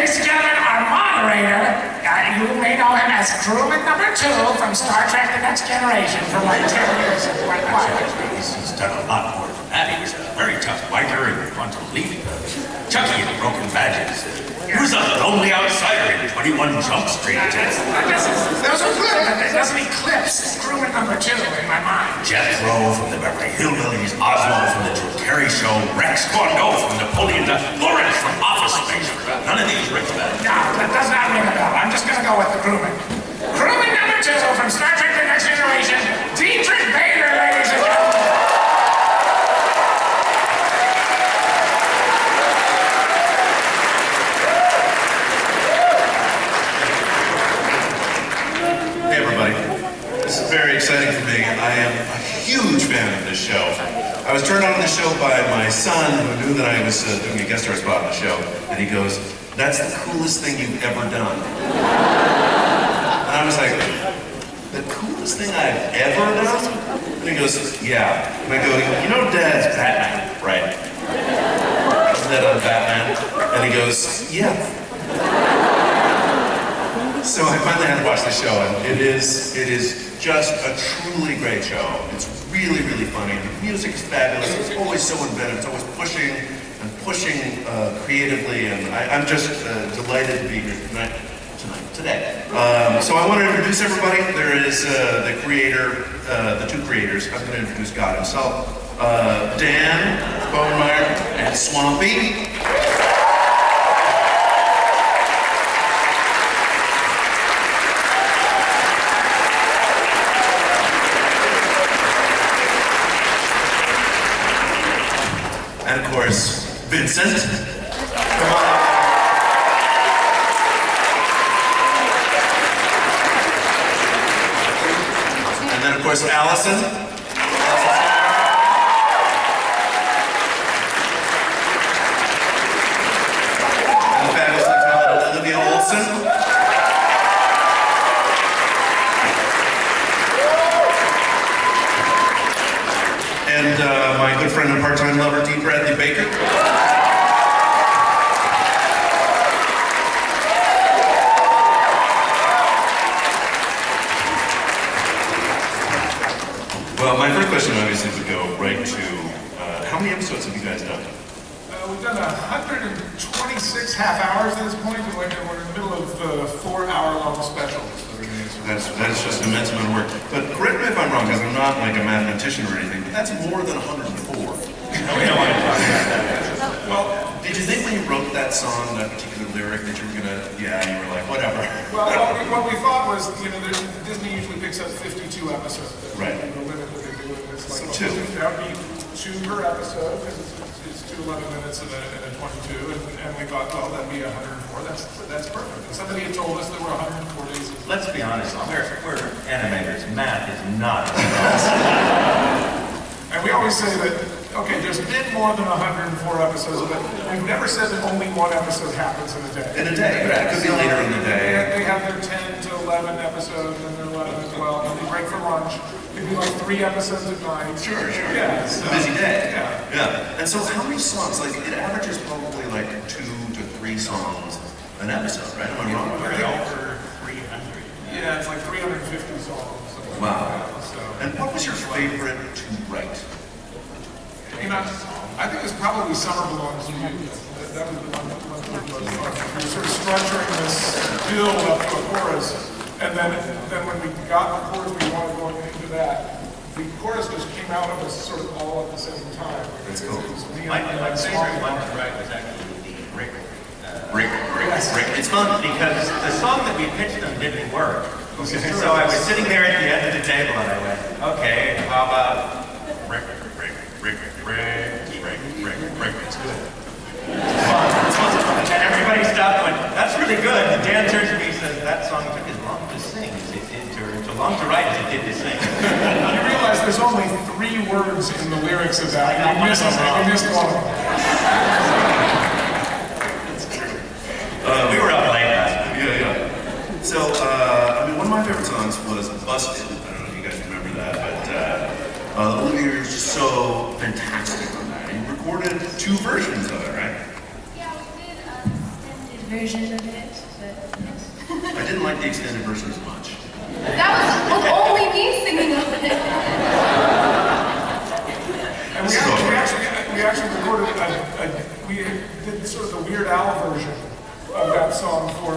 ladies and gentlemen, our moderator, you may know him as crewman number 2 from Star Trek The Next Generation for like 10 years. He's done a lot more than that. He was a very tough biker and fun to lead. Chucky and Broken Badges. He was a lonely outsider in 21 Jump Street. Those are good, but it doesn't eclipse crewman number 2 in my mind. Jethro from the Beverly Hillbillies, Osmo from the Drew Carey Show, Rex Kondo from Napoleon, Lawrence from Office Space. None of these rings a bell. No, that does not ring a bell. I'm just going to go with the crewman. Crewman number 2 from Star Trek The Next Generation, Dietrich Bader, ladies and gentlemen. Hey everybody, this is very exciting for me. I am a huge fan of this show. I was turned on to the show by my son, who knew that I was doing a guest star spot on the show, and he goes, "That's the coolest thing you've ever done." And I was like, "The coolest thing I've ever done?" And he goes, "Yeah." And I go, "You know Dad's Batman, right? Isn't that a Batman?" And he goes, "Yeah." So I finally had to watch the show, and it is just a truly great show. It's really, really funny. The music is fabulous. It's always so inventive. It's always pushing creatively, and I'm just delighted to be here today. So I want to introduce everybody. There is the creator, the 2 creators. I'm going to introduce God himself, Dan Bowenmeyer and Swampy. And of course, Vincent. Come on. And then of course, Allison. And the fabulously talented Olivia Olson. And my good friend and part-time lover, D. Bradley Baker. Well, my first question obviously would go right to, how many episodes have you guys done? We've done 126 half hours at this point, and we're in the middle of 4-hour-long specials. That's just an immense amount of work. But correct me if I'm wrong, because I'm not like a mathematician or anything, but that's more than 104. No, we don't want to talk about that. Well, did you think when you wrote that song, that particular lyric, that you were gonna, you were like, whatever. Well, what we thought was, Disney usually picks up 52 episodes. Right. The limit that they do, and it's like, So 2. That would be 2 per episode, because it's 2 11 minutes and a 22, and we thought, well, that'd be 104. That's perfect. And somebody had told us there were 104 days. Let's be honest, we're animators. Math is not. And we always say that, okay, there's been more than 104 episodes, but we've never said that only 1 episode happens in a day. In a day, right? It could be later in the day. They have their 10 to 11 episodes, and their 11 to 12, and they break for lunch. They do like 3 episodes at night. Sure. Yeah, It's a busy day. Yeah. And so how many songs, like, it averages probably like 2 to 3 songs an episode, right? Am I wrong? Over 300. Yeah, it's like 350 songs. Wow. So, And what was your favorite to write? I think it's probably Summer Belongs to You. That was the one that was we were sort of structuring this build up to a chorus, and then when we got the chorus we wanted going into that, the chorus just came out of us sort of all at the same time. That's cool. My favorite one to write was actually the Rick. Rick. It's fun because the song that we pitched them didn't work. Okay. So I was sitting there at the end of the table and I went, okay, how about Rick. It's good. It's fun. And everybody stopped and went, that's really good. And Dan turns to me and says, that song took as long to sing as it did to long to write as it did to sing. You realize there's only 3 words in the lyrics of that. You missed one. That's true. We were up late last night. Yeah. So, one of my favorite songs was Busted. I don't know if you guys remember that, but Olivia, you're just so fantastic on that. You recorded 2 versions of it, right? Yeah, we did extended version of it, but I didn't like the extended version as much. that was only me singing of it. And we actually recorded we did sort of the Weird Al version of that song for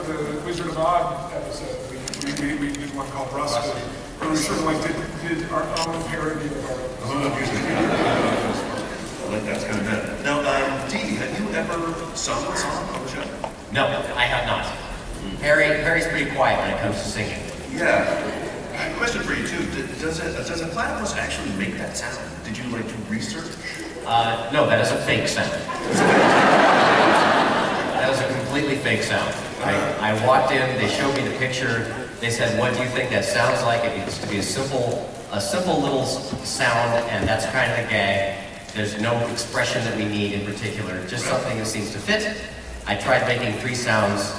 the Wizard of Oz episode. We did one called Rusted, where we sort of like did our own parody of our music. I like that, it's kind of good. Now, Dee, have you ever sung a song on the show? No, I have not. Harry's pretty quiet when it comes to singing. Yeah. Question for you too. Does a platypus actually make that sound? Did you like do research? No, that is a fake sound. That is a completely fake sound. I walked in, they showed me the picture, they said, what do you think that sounds like? It needs to be a simple little sound, and that's kind of the gag. There's no expression that we need in particular, just something that seems to fit. I tried making 3 sounds,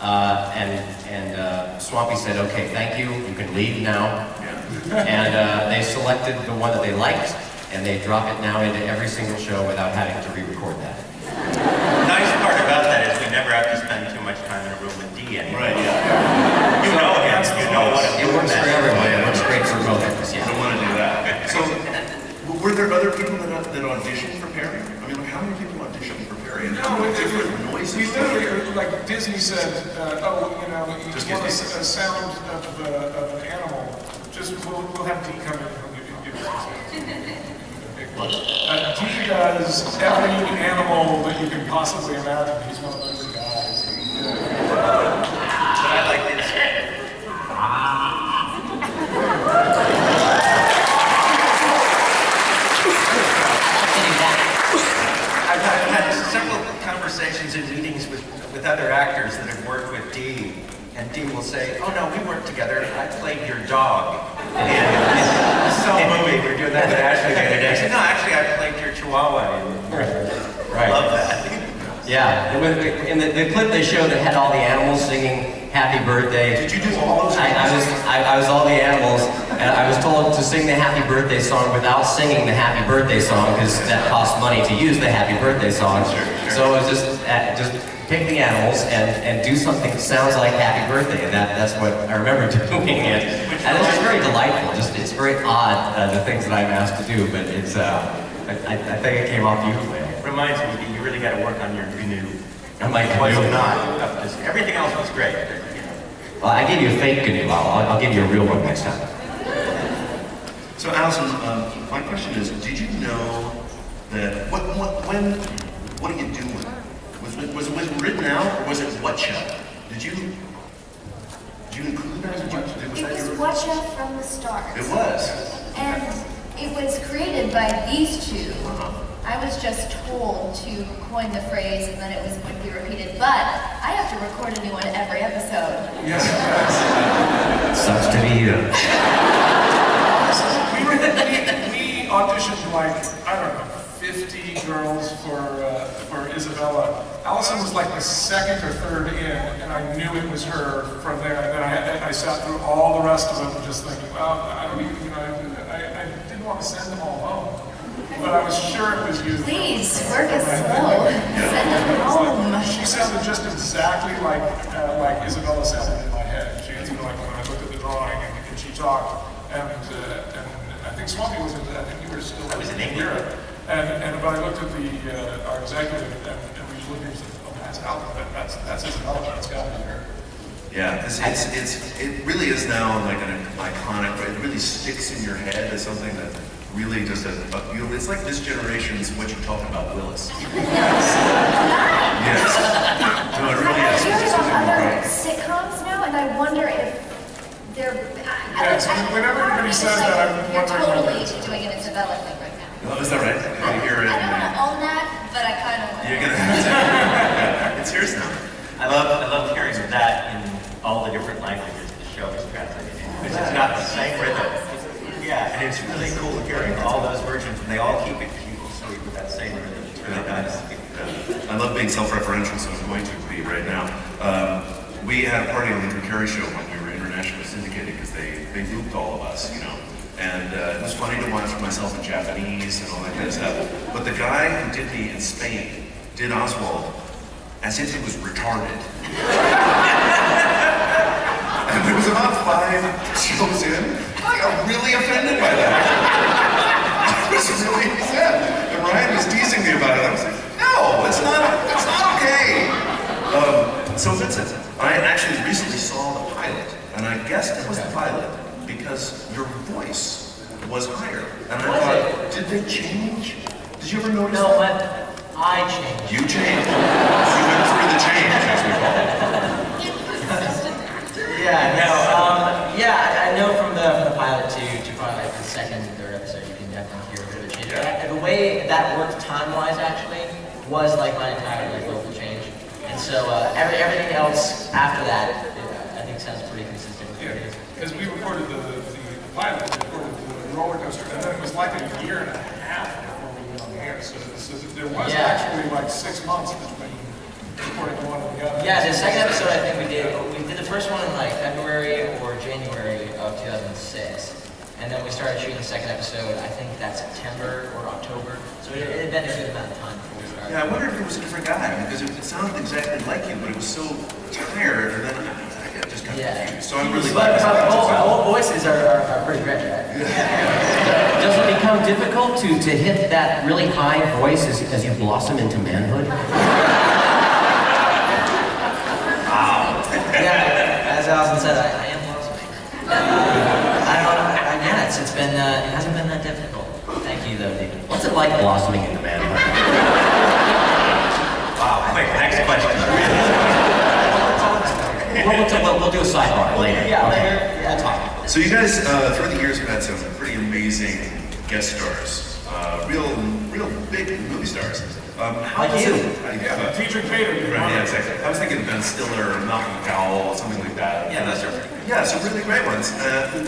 and Swampy said, okay, thank you, you can leave now. And they selected the one that they liked, and they drop it now into every single show without having to re-record that. The nice part about that is we never have to spend too much time in a room with Dee anymore. Right, yeah. You know him, you know what It works for everyone, it works great for both of us, I yeah. don't want to do that. So, were there other people that auditioned for Perry? I mean, like, how many people auditioned for Perry? And how many different noises? We literally, like Disney said, oh, you know, you Just want a get sound of an animal, just we'll have Dee come in and give us some sounds. Dee does every animal that you can possibly imagine. He's one of those guys. But I like this. I've had several conversations and meetings with other actors that have worked with Dee, and Dee will say, oh no, we worked together, I played your dog. And I saw a movie, we were doing that with Ashley the other day. I said, no, actually I played your chihuahua. I love that. Yeah, in the clip they showed that had all the animals singing Happy Birthday. Did you do all those? I was all the animals, and I was told to sing the Happy Birthday song without singing the Happy Birthday song because that costs money to use the Happy Birthday song. So it was just pick the animals and do something that sounds like Happy Birthday, and that's what I remember doing it. And it's just very delightful. It's very odd the things that I'm asked to do, but it's I think it came off beautifully. Reminds me, Dee, you really got to work on your GNU. I'm like, It was not up to, everything else was great, but, you know. well, I gave you a fake canoe. I'll give you a real one next time. So, Allison, my question is, did you know that, what are you doing? Was it written out, or was it Whatcha? Did you include that? It was Watcha from the start. It was. And it was created by these two. I was just told to coin the phrase and then it was going to be repeated, but I have to record a new one every episode. Yes, Sucks to be you. we auditioned like, I don't know, 50 girls for Isabella. Allison was like the second or third in, and I knew it was her from there. And then I sat through all the rest of them just thinking, well, I didn't want to send them all home. But I was sure it was you. Please, work is slow. Send them home. She sounded just exactly like Isabella sounded in my head. She was like when I looked at the drawing and she talked. And I think Swampy was in that. I think you were still in Europe. But I looked at our executive and we looked and said, oh, that's Alvin. That's Isabella. That's got to be her. Yeah, it really is now like an iconic, right? It really sticks in your head as something that really just it's like this generation's what you're talking about, Willis. Yes. No, it really is. I'm hearing about other sitcoms now, and I wonder if they're. Yes, whenever everybody says that, I'm You're wondering. totally doing an Isabella thing right now. Oh, is that right? You hear it. I don't want to own that, but I kind of want You're to. gonna. It's yours now. I love hearing that in all the different languages the show is translated in, because it's not the same rhythm. Yeah, and it's really cool hearing all those versions, and they all keep it cute and sweet with that same rhythm. It's really nice. I love being self-referential, so I'm going to be right now. We had a party on the Drew Carey show when we were internationally syndicated because they looped all of us, you know. And it was funny to watch myself in Japanese and all that kind of stuff. But the guy who did me in Spain did Oswald as if he was retarded. And it was about 5 shows in. I got really offended by that. I was really upset. And Ryan was teasing me about it. I was like, no, it's not okay. So Vincent, I actually recently saw the pilot, and I guessed it was the pilot because your voice was higher. And I thought, did they change? Did you ever notice No, that? but I changed. You changed. You went through the change, as we call it. Yeah, no, I know from the pilot to probably like the second and third episode, you can definitely hear a bit of a change. Yeah. The way that worked time-wise actually was like my entire like vocal change, and so everything else after that, I think sounds pretty consistent with what it is. Because we recorded the pilot, we recorded the roller coaster, and then it was like a year and a half before we went on the air. So there was actually like 6 months between recording the one and the other. Yeah, the second episode I think we did the first one in like February or January of 2006. And then we started shooting the second episode, I think that's September or October. So it had been a good amount of time before we started. Yeah, I wondered if it was a different guy, because it sounded exactly like you, but it was so tired, and then I just got confused. So I'm really glad. But all voices are pretty great, right? Does it become difficult to hit that really high voice as you blossom into manhood? Yeah, as Allison said, I am blossoming. I don't know, it hasn't been that difficult. Thank you though, David. What's it like blossoming into manhood? Wow, quick, next question. We'll do a sidebar later. Yeah, Okay. later, yeah, talk. So you guys, through the years, have had some pretty amazing guest stars, real big movie stars. How Like was you. it? Yeah, Dietrich Bader. Right, yeah, exactly. I was thinking Ben Stiller, or Malcolm McDowell, something like that. Yeah, those are Yeah, so really great ones.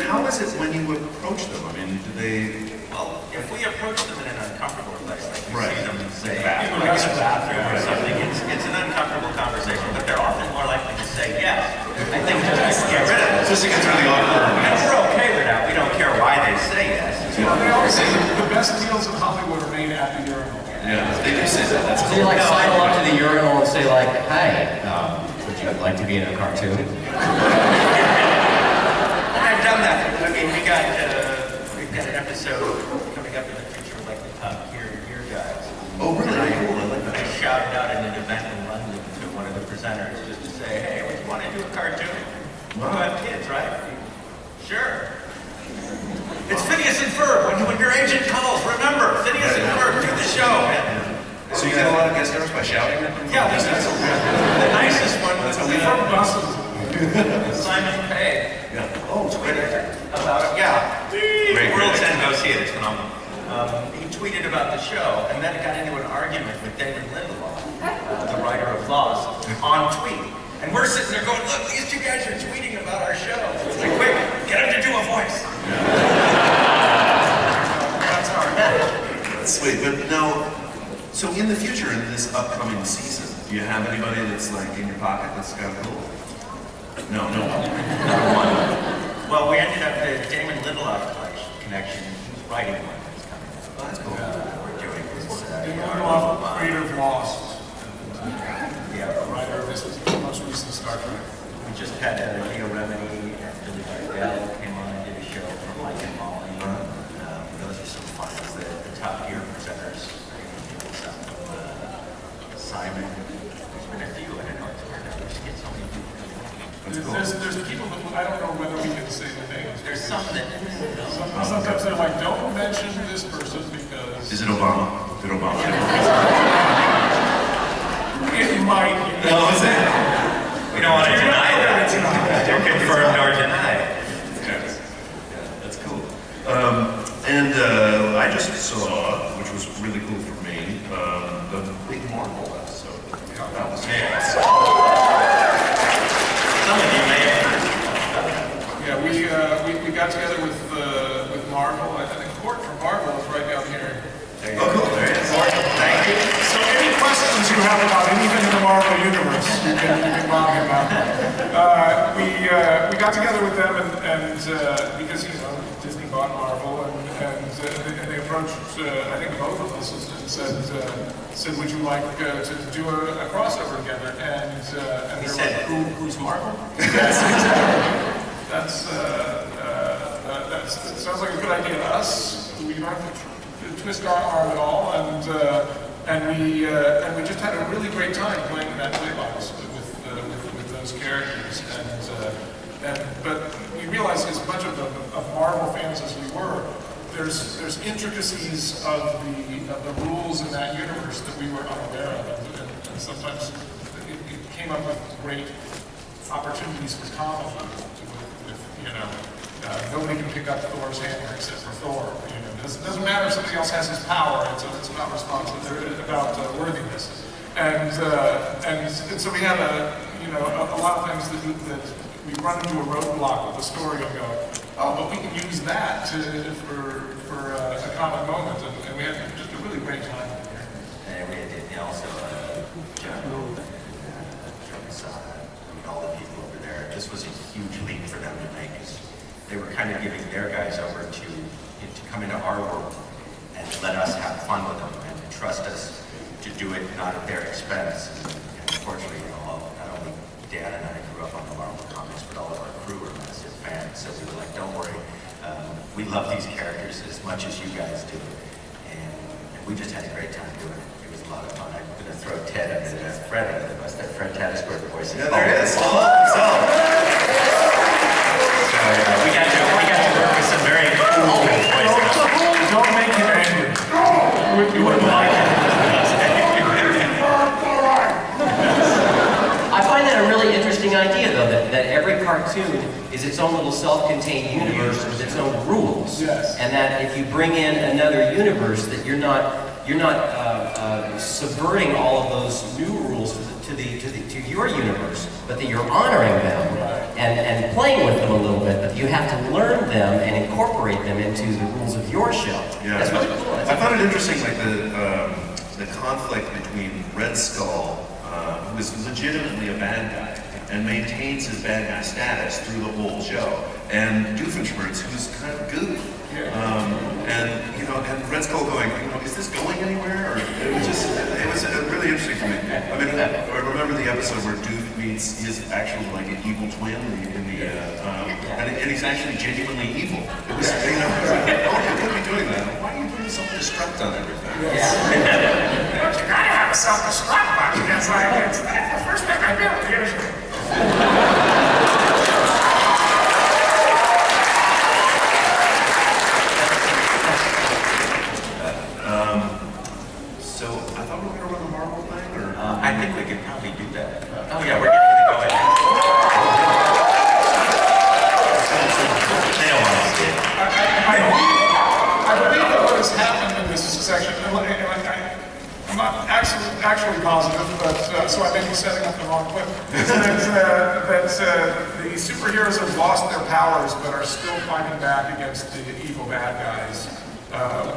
How is it when you approach them? I mean, do they? well, if we approach them in an uncomfortable place, like we Right. see them say, Bathroom. like in a bathroom or something, it's an uncomfortable conversation, but they're often more likely to say yes. I think just to get rid of it. Just to get through the awkward. And we're okay with that. We don't care why they say yes. Well, they always say the best deals in Hollywood are made at the urinal. Yeah, they do say that. That's So you like sidle up to the urinal and say like, "Hey, would you like to be in a cartoon?" I've done that. I mean, we've got an episode coming up in the future with like the top gear guys. Oh, really? Cool. I like I that. shouted out at an event in London to one of the presenters just to say, hey, would you want to do a cartoon? You have kids, right? Sure. It's Phineas and Ferb. When your agent calls, remember, Phineas and Ferb, do the show. So you get a lot of guest stars by shouting at them? Yeah, this is the nicest one was From buses. Simon Pegg. Yeah. Oh, Twitter. About, yeah. Great. World's End, go see it, it's phenomenal. He tweeted about the show and then got into an argument with Damon Lindelof, the writer of Lost, on tweet. And we're sitting there going, look, these two guys are tweeting about our show. It's like, quick, get him to do a voice. That's hard. That's sweet. But now, so in the future, in this upcoming season, do you have anybody that's like in your pocket that's kind of cool? No, not one. Well, we ended up the Damon Lindelof connection. He's writing one that's coming up. Oh, that's cool. We're doing this. Creator of Lost. Yeah, Writer of this most recent Star Trek. we just had Leo Remini and Billy Gardell came on and did a show for Mike and Molly. Those are some fun. The top gear presenters. Simon. There's been a few. I don't know. It's weird. We just get so many people coming. There's people that I don't know whether we can say the names. There's some that. Sometimes they're like, don't mention this person because Is it Obama? Did Obama? it might. No, is it? We don't want to deny that. They're confirmed or denied. Yeah, that's cool. And I just saw, which was really cool for me, the big Marvel episode. That was Some of you may have heard. Yeah, we got together with Marvel. I think Court from Marvel is right down here. Oh, cool. There it is. Thank you. So any questions you have about anything in the Marvel universe, you can bother him about. We got together with them and because he's a Disney bought Marvel, and they approached, I think, both of us and said, would you like to do a crossover together? And He they're said, like, who's Marvel? yes, exactly. That sounds like a good idea to us. We don't have to twist our arm at all, and we just had a really great time playing in that playbox with those characters. But we realized, as much of Marvel fans as we were, there's intricacies of the rules in that universe that we were unaware of, and sometimes it came up with great opportunities for comedy. Nobody can pick up Thor's hammer except for Thor. It doesn't matter if somebody else has his power. It's about responsibility, about worthiness, and so we had a lot of things that we run into a roadblock with the story and go, oh, but we can use that for a common moment, and we had just a really great time here. And we did also John, all the people over there. This was a huge leap for them to make. They were kind of giving their guys over to come into our world and let us have fun with them and to trust us to do it not at their expense. And unfortunately, not only Dan and I grew up on the Marvel comics, but all of our crew were massive fans. So we were like, don't worry, we love these characters as much as you guys do. And we just had a great time doing it. It was a lot of fun. I'm going to throw Ted under the Fred under the bus. That Fred Tatascore voice. Yeah, there is. We got to work with some very cool voices. Don't make him angry. You wouldn't like it. I find that a really interesting idea, though, that every cartoon is its own little self-contained universe with its own rules. Yes. And that if you bring in another universe, that you're not subverting all of those new rules to your universe, but that you're honoring them and playing with them a little bit, but you have to learn them and incorporate them into the rules of your show. Yeah, That's really cool. I found it interesting, like the conflict between Red Skull, who is legitimately a bad guy and maintains his bad guy status through the whole show, and Doofenshmirtz, who's kind of goofy. And Red Skull going, is this going anywhere? Or it was really interesting for me. I mean, I remember the episode where Doof meets his actual an evil twin and he's actually genuinely evil. It was, oh, you could be doing that. Why are you putting self-destruct on everything? But you gotta have a self-destruct button. It's the first thing I built usually. So I thought we were going to run the Marvel thing, or? I think we could probably do that. Oh yeah, we're getting to go ahead. They don't want to see it. I believe that what has happened in this section, and I'm not actually positive, but so I may be setting up the wrong clip, that the superheroes have lost their powers but are still fighting back against the evil bad guys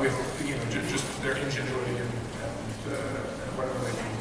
with just their ingenuity and whatever they can